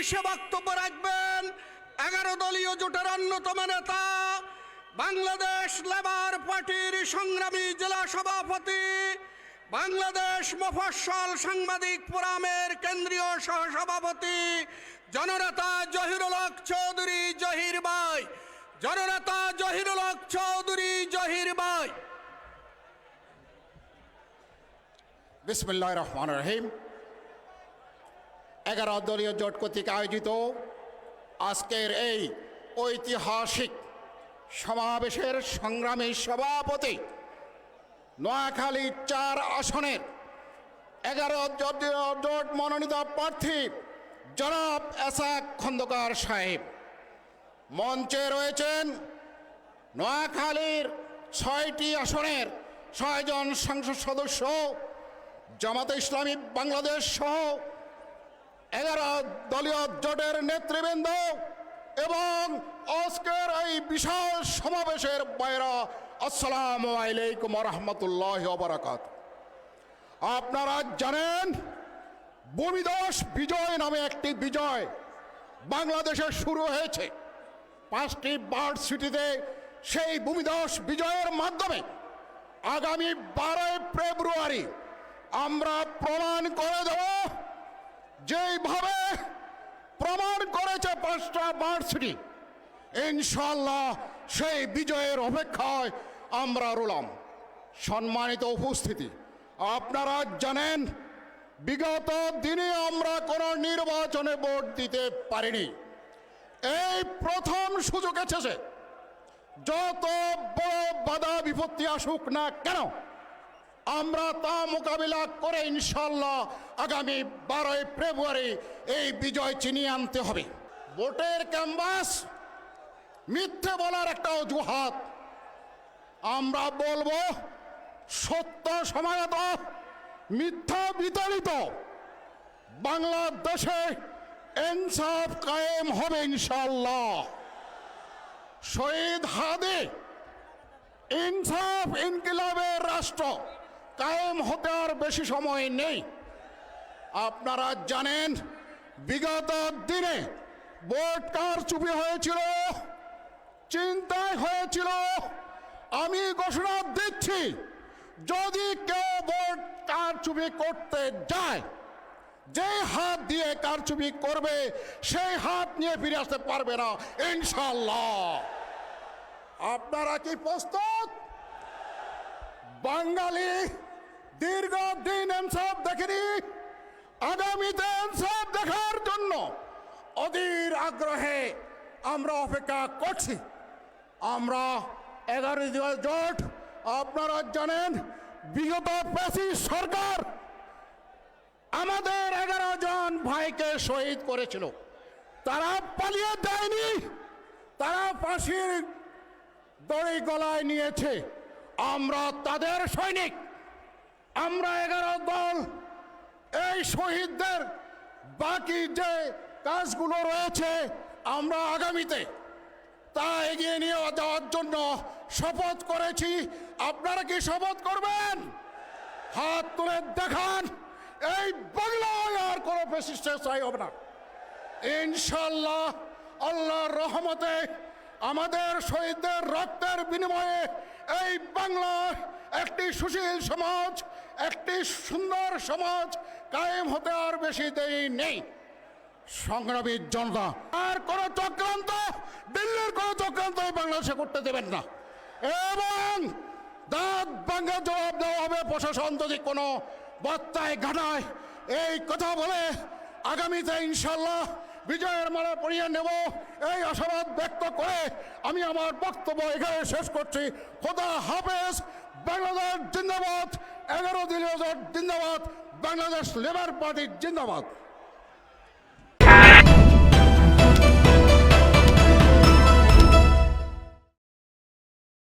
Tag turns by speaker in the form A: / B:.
A: সমাবেশে বক্তব্য রাখবেন 11 দলীয় জোটের অন্যতম নেতা, বাংলাদেশ লেবার পার্টির সংগ্রামী জেলা সভাপতি, বাংলাদেশ মফস্বল সাংবাদিক ফোরামের কেন্দ্রীয় সহসভাপতি জননেতা জহিরুল হক চৌধুরী জহির ভাই। জননেতা জহিরুল হক চৌধুরী জহির ভাই।
B: বিসমিল্লাহির রহমানির রহিম। 11 দলীয় জোট কর্তৃক আয়োজিত আজকের এই ঐতিহাসিক সমাবেশের সংগ্রামী সভাপতি, নোয়াখালী 4 আসনের 11 দলীয় জোট মনোনীত প্রার্থী জনাব এসাক খন্দকার সাহেব। মঞ্চে রয়েছেন নোয়াখালীর 6টি আসনের 6 জন সংসদ সদস্য, জামাতে ইসলামী বাংলাদেশ সহ 11 দলীয় জোটের নেতৃবৃন্দ এবং আজকের এই বিশাল সমাবেশের বাইরা, আসসালামু আলাইকুম রহমতুল্লাহি ওয়া বারাকাতুহু। আপনারা জানেন, ভূমিধস বিজয় নামে একটি বিজয় বাংলাদেশে শুরু হয়েছে 5টি বার্ড সিটিতে। সেই ভূমিধস বিজয়ের মাধ্যমে আগামী 12 ফেব্রুয়ারি আমরা প্রমাণ করে দেব, যেইভাবে প্রমাণ করেছে 5টা বার্ড সিটি। ইনশাআল্লাহ সেই বিজয়ের অপেক্ষায় আমরা রইলাম। সম্মানিত উপস্থিতি, আপনারা জানেন, বিগত দিনে আমরা কোনো নির্বাচনে ভোট দিতে পারিনি। এই প্রথম সুযোগ এসেছে। যত বড় বাধা বিপত্তি আসুক না কেন, আমরা তা মোকাবিলা করে ইনশাআল্লাহ আগামী 12 ফেব্রুয়ারি এই বিজয় চিনিয়ে আনতে হবে। ভোটের ক্যানভাস মিথ্যে বলার একটা অজুহাত। আমরা বলবো সত্য সমাগত, মিথ্যা বিতাড়িত। বাংলাদেশে ইনসাফ কায়েম হবে ইনশাআল্লাহ। শহীদ হাদি ইনসাফ ইনকিলাবের রাষ্ট্র কায়েম হতে আর বেশি সময় নেই। আপনারা জানেন, বিগত দিনে ভোট কারচুপি হয়েছিল, চিন্তায় হয়েছিল। আমি ঘোষণা দিচ্ছি, যদি কেউ ভোট কারচুপি করতে যায়, যে হাত দিয়ে কারচুপি করবে সেই হাত নিয়ে ফিরে আসতে পারবে না ইনশাআল্লাহ। আপনারা কি প্রস্তুত? বাঙালি দীর্ঘদিন ইনসাফ দেখেনি, আগামীতে ইনসাফ দেখার জন্য অধীর আগ্রহে আমরা অপেক্ষা করছি। আমরা 11 দলীয় জোট, আপনারা জানেন, বিগত ফ্যাসিস্ট সরকার আমাদের 11 জন ভাইকে শহীদ করেছিল। তারা পালিয়ে দেয়নি, তারা ফাঁসির দড়ি গলায় নিয়েছে। আমরা তাদের সৈনিক। আমরা 11 দল এই শহীদদের বাকি যে কাজগুলো রয়েছে, আমরা আগামীতে তা এগিয়ে নিয়ে যাওয়ার জন্য শপথ করেছি। আপনারা কি শপথ করবেন? হাত তুলে দেখান। এই বাংলায় আর কোনো ফ্যাসিস্টের চাই হবে না ইনশাআল্লাহ। আল্লাহর রহমতে আমাদের শহীদদের রক্তের বিনিময়ে এই বাংলায় একটি সুশীল সমাজ, একটি সুন্দর সমাজ কায়েম হতে আর বেশি দেরি নেই। সংগ্রামী জনতা, আর কোন চক্রান্ত, দিল্লির কোন চক্রান্ত বাংলাদেশে করতে দেবেন না এবং দাঁত ভাঙা জবাব দেওয়া হবে প্রশাসন যদি কোনো বার্তায় ঘাটায়। এই কথা বলে আগামীতে ইনশাআল্লাহ বিজয়ের মালা পরিয়ে নেব, এই আশাবাদ ব্যক্ত করে আমি আমার বক্তব্য এখানে শেষ করছি। খোদা হাফেজ। বাংলাদেশ জিন্দাবাদ। 11 দলীয় জোট জিন্দাবাদ। বাংলাদেশ লেবার পার্টি জিন্দাবাদ।